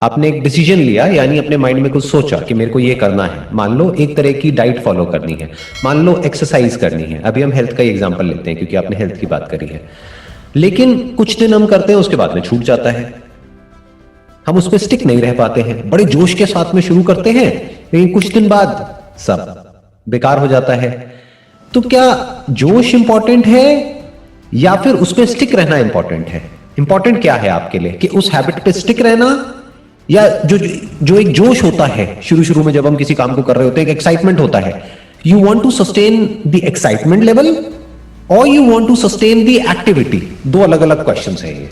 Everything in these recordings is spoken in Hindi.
आपने एक डिसीजन लिया, यानी अपने माइंड में कुछ सोचा कि मेरे को ये करना है। मान लो एक तरह की डाइट फॉलो करनी है, मान लो एक्सरसाइज करनी है। अभी हम हेल्थ का एग्जांपल लेते हैं क्योंकि आपने हेल्थ की बात करी है। लेकिन कुछ दिन हम करते हैं, उसके बाद में छूट जाता है, हम उस पर स्टिक नहीं रह पाते हैं। बड़े जोश के साथ में शुरू करते हैं, लेकिन कुछ दिन बाद सब बेकार हो जाता है। तो क्या जोश इंपॉर्टेंट है या फिर उस पर स्टिक रहना इंपॉर्टेंट है? इंपॉर्टेंट क्या है आपके लिए, कि उस हैबिट पे स्टिक रहना, या जो एक जोश होता है शुरू शुरू में जब हम किसी काम को कर रहे होते हैं, एक एक्साइटमेंट होता है, you want to sustain the excitement level और you want to sustain the activity? दो अलग अलग क्वेश्चंस हैं ये।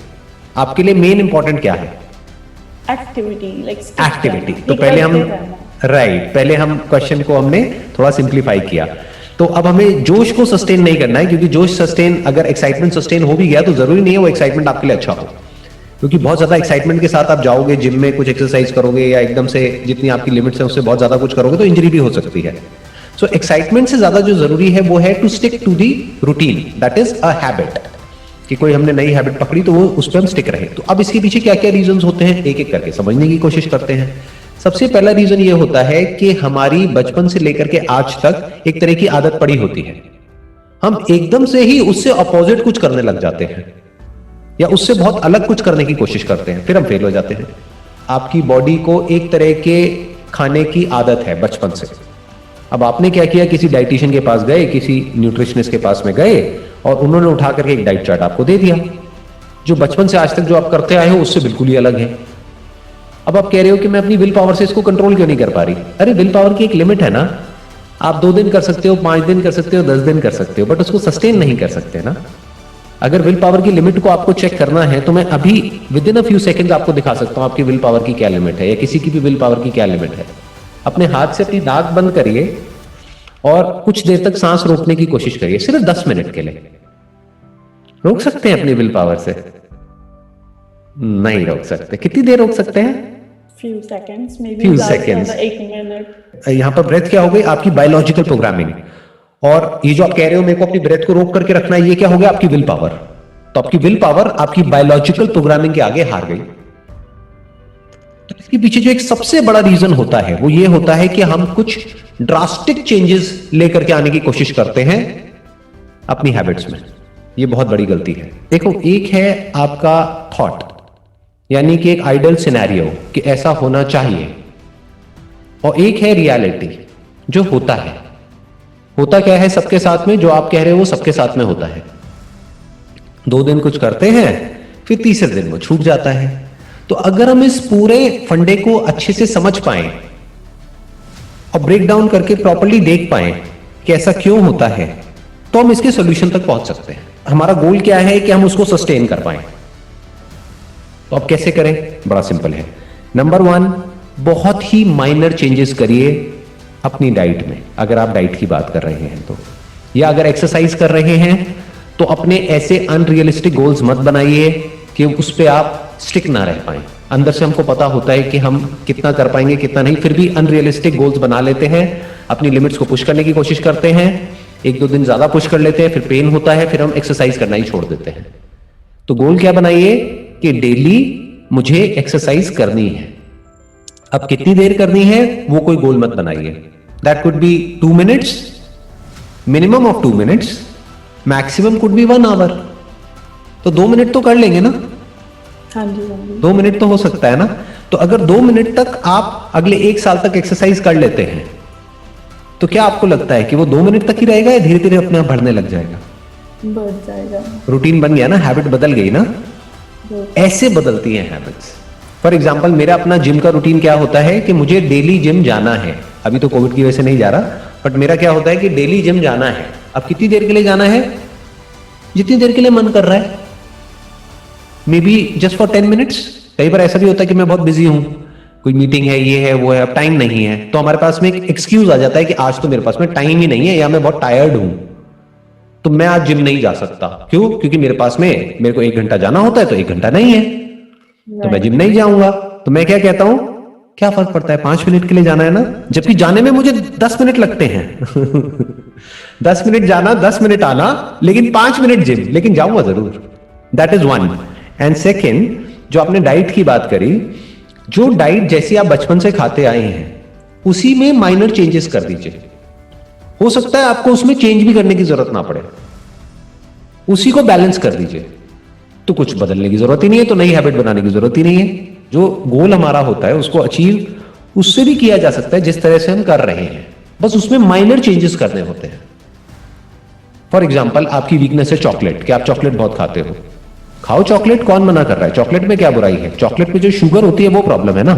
आपके लिए मेन इंपॉर्टेंट क्या है? Activity, like activity. तो पहले हम क्वेश्चन को हमने थोड़ा सिंप्लीफाई किया। तो अब हमें जोश को सस्टेन नहीं करना है, क्योंकि जोश सस्टेन, अगर एक्साइटमेंट सस्टेन हो भी गया तो जरूरी नहीं है वो एक्साइटमेंट आपके लिए अच्छा हो। क्योंकि बहुत ज्यादा एक्साइटमेंट के साथ आप जाओगे जिम में, कुछ एक्सरसाइज करोगे या एकदम से जितनी आपकी लिमिट्स है उससे बहुत ज्यादा कुछ करोगे तो इंजरी भी हो सकती है। सो एक्साइटमेंट से ज्यादा जो जरूरी है वो है to stick to the routine, that is a habit. कि कोई हमने नई हैबिट पकड़ी तो वो उस पर हम स्टिक रहे। तो अब इसके पीछे क्या क्या रीजंस होते हैं, एक एक करके समझने की कोशिश करते हैं। सबसे पहला रीजन ये होता है कि हमारी बचपन से लेकर के आज तक एक तरह की आदत पड़ी होती है। हम एकदम से ही उससे अपोजिट कुछ करने लग जाते हैं या उससे बहुत अलग कुछ करने की कोशिश करते हैं, फिर हम फेल हो जाते हैं। आपकी बॉडी को एक तरह के खाने की आदत है बचपन से। अब आपने क्या किया, किसी डाइटिशियन के पास गए, किसी न्यूट्रिशनिस्ट के पास में गए और उन्होंने उठा करके एक डाइट चार्ट आपको दे दिया, जो बचपन से आज तक जो आप करते आए हो उससे बिल्कुल ही अलग है। अब आप कह रहे हो कि मैं अपनी विल पावर से इसको कंट्रोल क्यों नहीं कर पा रही? अरे विल पावर की एक लिमिट है ना। आप 2 दिन कर सकते हो, 5 दिन कर सकते हो, 10 दिन कर सकते हो, बट उसको सस्टेन नहीं कर सकते ना। अगर विल पावर की लिमिट को आपको चेक करना है तो मैं अभी with in a few seconds आपको दिखा सकता हूं आपकी विल पावर की क्या लिमिट है, या किसी की भी विल पावर की क्या लिमिट है। अपने हाथ से अपनी नाक बंद करिए और कुछ देर तक सांस रोकने की कोशिश करिए, सिर्फ 10 मिनट के लिए। रोक सकते हैं अपनी विल पावर से? नहीं रोक सकते। कितनी देर रोक सकते हैं? Few seconds, may be few seconds. 1 minute. यहां पर ब्रेथ क्या हो गई? आपकी बायोलॉजिकल प्रोग्रामिंग। और ये जो आप कह रहे हो मेरे को अपनी ब्रेथ को रोक करके रखना है, ये क्या हो गया? आपकी विल पावर। तो आपकी विल पावर आपकी बायोलॉजिकल प्रोग्रामिंग के आगे हार गई। तो इसके पीछे जो एक सबसे बड़ा रीजन होता है वो ये होता है कि हम कुछ ड्रास्टिक चेंजेस लेकर के आने की कोशिश करते हैं अपनी हैबिट्स में। ये बहुत बड़ी गलती है। देखो, एक है आपका थॉट, यानी कि एक आइडियल सिनेरियो कि ऐसा होना चाहिए, और एक है रियलिटी जो होता है। होता क्या है सबके साथ में? जो आप कह रहे हो वो सबके साथ में होता है। 2 दिन कुछ करते हैं, फिर तीसरे दिन वो छूट जाता है। तो अगर हम इस पूरे फंडे को अच्छे से समझ पाए और ब्रेक डाउन करके प्रॉपर्ली देख पाए कि ऐसा क्यों होता है, तो हम इसके सॉल्यूशन तक पहुंच सकते हैं। हमारा गोल क्या है कि हम उसको सस्टेन कर पाए। तो अब कैसे करें? बड़ा सिंपल है। नंबर 1, बहुत ही माइनर चेंजेस करिए अपनी डाइट में। अगर आप डाइट की बात कर रहे हैं तो, या अगर एक्सरसाइज कर रहे हैं तो अपने ऐसे अनरियलिस्टिक गोल्स मत बनाइए कि उस पर आप स्टिक ना रह पाए। अंदर से हमको पता होता है कि हम कितना कर पाएंगे कितना नहीं, फिर भी अनरियलिस्टिक गोल्स बना लेते हैं, अपनी लिमिट्स को पुश करने की कोशिश करते हैं। 1-2 दिन ज्यादा पुश कर लेते हैं, फिर पेन होता है, फिर हम एक्सरसाइज करना ही छोड़ देते हैं। तो गोल क्या बनाइए कि डेली मुझे एक्सरसाइज करनी है। अब कितनी देर करनी है वो कोई गोल मत बनाइए। That could be 2 minutes, minimum of 2 minutes, maximum could be 1 hour. तो 2 मिनट तो कर लेंगे ना? हाँ जी, हाँ जी। 2 मिनट तो हो सकता है ना? तो अगर 2 मिनट तक आप अगले 1 साल तक एक्सरसाइज कर लेते हैं तो क्या आपको लगता है कि वो 2 मिनट तक ही रहेगा या धीरे धीरे अपने आप बढ़ने लग जाएगा? बढ़ जाएगा। रूटीन बन गया ना, हैबिट बदल गई ना। ऐसे बदलती हैं हैबिट्स। फॉर एग्जाम्पल, मेरा अपना जिम का रूटीन क्या होता है कि मुझे डेली जिम जाना है। अभी तो कोविड की वजह से नहीं जा रहा, बट मेरा क्या होता है कि डेली जिम जाना है। अब कितनी देर के लिए जाना है? जितनी देर के लिए मन कर रहा है। May be just for 10 minutes. कई बार ऐसा भी होता है कि मैं बहुत बिजी हूं, कोई मीटिंग है, ये है, वो है, अब टाइम नहीं है, तो हमारे पास में एक एक्सक्यूज आ जाता है कि आज तो मेरे पास में टाइम ही नहीं है, या मैं बहुत टायर्ड हूं, तो मैं आज जिम नहीं जा सकता। क्यों? क्योंकि मेरे पास में मेरे को 1 घंटा जाना होता है, तो 1 घंटा नहीं है, तो मैं जिम नहीं जाऊंगा। तो मैं क्या कहता हूं, क्या फर्क पड़ता है, 5 मिनट के लिए जाना है ना, जबकि जाने में मुझे 10 मिनट लगते हैं 10 मिनट जाना, 10 मिनट आना, लेकिन 5 मिनट जिम, लेकिन जाऊंगा जरूर। That is 1। एंड सेकेंड, जो आपने डाइट की बात करी, जो डाइट जैसी आप बचपन से खाते आए हैं उसी में माइनर चेंजेस कर दीजिए। हो सकता है आपको उसमें चेंज भी करने की जरूरत ना पड़े, उसी को बैलेंस कर दीजिए। तो कुछ बदलने की जरूरत ही नहीं है, तो नई हैबिट बनाने की जरूरत ही नहीं है। जो गोल हमारा होता है उसको अचीव उससे भी किया जा सकता है जिस तरह से हम कर रहे हैं, बस उसमें माइनर चेंजेस करने होते हैं। फॉर एग्जाम्पल, आपकी वीकनेस है चॉकलेट, कि आप चॉकलेट बहुत खाते हो। खाओ चॉकलेट, कौन मना कर रहा है? चॉकलेट में क्या बुराई है? चॉकलेट में जो शुगर होती है वो प्रॉब्लम है ना।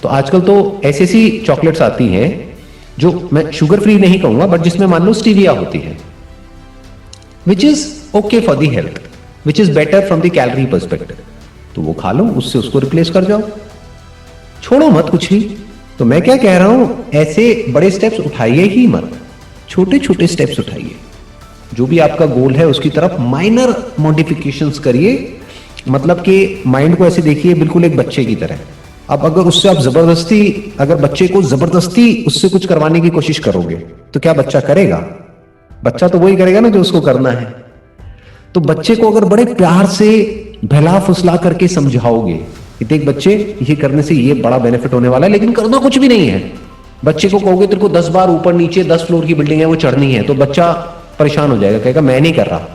तो आजकल तो ऐसी चॉकलेट्स आती हैं जो मैं शुगर फ्री नहीं कहूंगा, बट जिसमें मान लो स्टीविया होती है, which is okay for the health, which is better from the calorie perspective. तो वो खा लो, उससे उसको रिप्लेस कर जाओ, छोड़ो मत कुछ भी। तो मैं क्या कह रहा हूं, ऐसे बड़े स्टेप्स उठाइए ही मत, छोटे छोटे स्टेप्स उठाइए। जो भी आपका गोल है उसकी तरफ माइनर मॉडिफिकेशंस करिए। मतलब कि माइंड को ऐसे देखिए बिल्कुल एक बच्चे की तरह। अब अगर उससे आप जबरदस्ती, अगर बच्चे को जबरदस्ती उससे कुछ करवाने की कोशिश करोगे तो क्या बच्चा करेगा? बच्चा तो वही करेगा ना जो उसको करना है। तो बच्चे को अगर बड़े प्यार से बहला फुसला करके समझाओगे कि देख बच्चे, ये करने से ये बड़ा बेनिफिट होने वाला है, लेकिन करना कुछ भी नहीं है। बच्चे को कहोगे तेरे को 10 बार ऊपर नीचे 10 फ्लोर की बिल्डिंग है वो चढ़नी है, तो बच्चा परेशान हो जाएगा, कहेगा मैं नहीं कर रहा।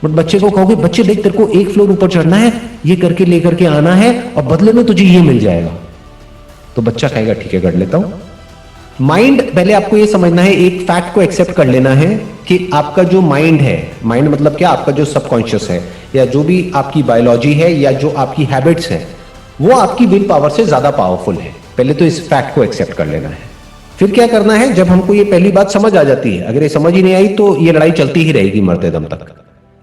बट बच्चे को कहोगे बच्चे देख तेरे को 1 फ्लोर ऊपर चढ़ना है, ये करके लेकर के आना है और बदले में तुझे ये मिल जाएगा, तो बच्चा कहेगा ठीक है कर लेता हूं। माइंड, पहले आपको ये समझना है, एक फैक्ट को एक्सेप्ट कर लेना है कि आपका जो माइंड है, माइंड मतलब क्या, आपका जो सबकॉन्शियस है या जो भी आपकी बायोलॉजी है या जो आपकी हैबिट्स है, वो आपकी विल पावर से ज्यादा पावरफुल है। पहले तो इस फैक्ट को एक्सेप्ट कर लेना है। फिर क्या करना है, जब हमको ये पहली बात समझ आ जाती है, अगर ये समझ ही नहीं आई तो ये लड़ाई चलती ही रहेगी मरते दम तक।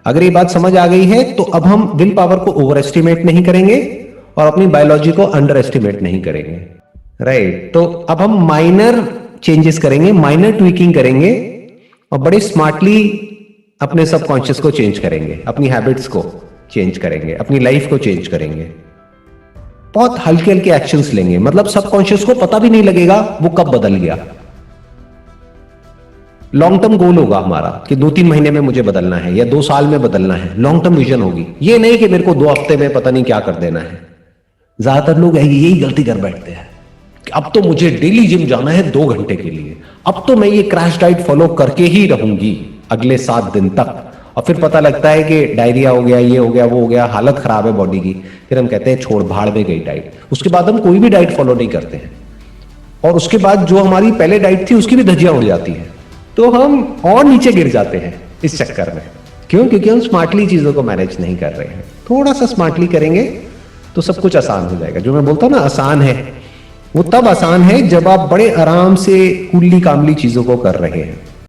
अगर ये बात समझ आ गई है तो अब हम विल पावर को ओवर एस्टिमेट नहीं करेंगे और अपनी बायोलॉजी को अंडर एस्टिमेट नहीं करेंगे, राइट। तो अब हम माइनर चेंजेस करेंगे, माइनर ट्वीकिंग करेंगे और बड़े स्मार्टली अपने सबकॉन्शियस को चेंज करेंगे, अपनी हैबिट्स को चेंज करेंगे, अपनी लाइफ को चेंज करेंगे। बहुत हल्के हल्के एक्शंस लेंगे, मतलब सबकॉन्शियस को पता भी नहीं लगेगा वो कब बदल गया। लॉन्ग टर्म गोल होगा हमारा कि 2-3 महीने में मुझे बदलना है या 2 साल में बदलना है, लॉन्ग टर्म विजन होगी। ये नहीं कि मेरे को 2 हफ्ते में पता नहीं क्या कर देना है। ज्यादातर लोग यही गलती कर बैठते हैं कि अब तो मुझे डेली जिम जाना है 2 घंटे के लिए, अब तो मैं ये क्रैश डाइट फॉलो करके ही रहूंगी अगले 7 दिन तक। और फिर पता लगता है कि डायरिया हो गया, ये हो गया, वो हो गया, हालत खराब है बॉडी की। फिर हम कहते हैं छोड़, भाड़ में गई डाइट। उसके बाद हम कोई भी डाइट फॉलो नहीं करते हैं और उसके बाद जो हमारी पहले डाइट थी उसकी भी धज्जियां उड़ जाती हैं, तो हम और नीचे गिर जाते हैं इस चक्कर में। क्यों? क्योंकि हम स्मार्टली चीजों को मैनेज नहीं कर रहे हैं। थोड़ा सा स्मार्टली करेंगे तो सब कुछ आसान हो जाएगा। जो मैं बोलता हूं ना आसान है, वो तब आसान है जब आप बड़े आराम से कूली कामली चीजों को कर रहे हैं।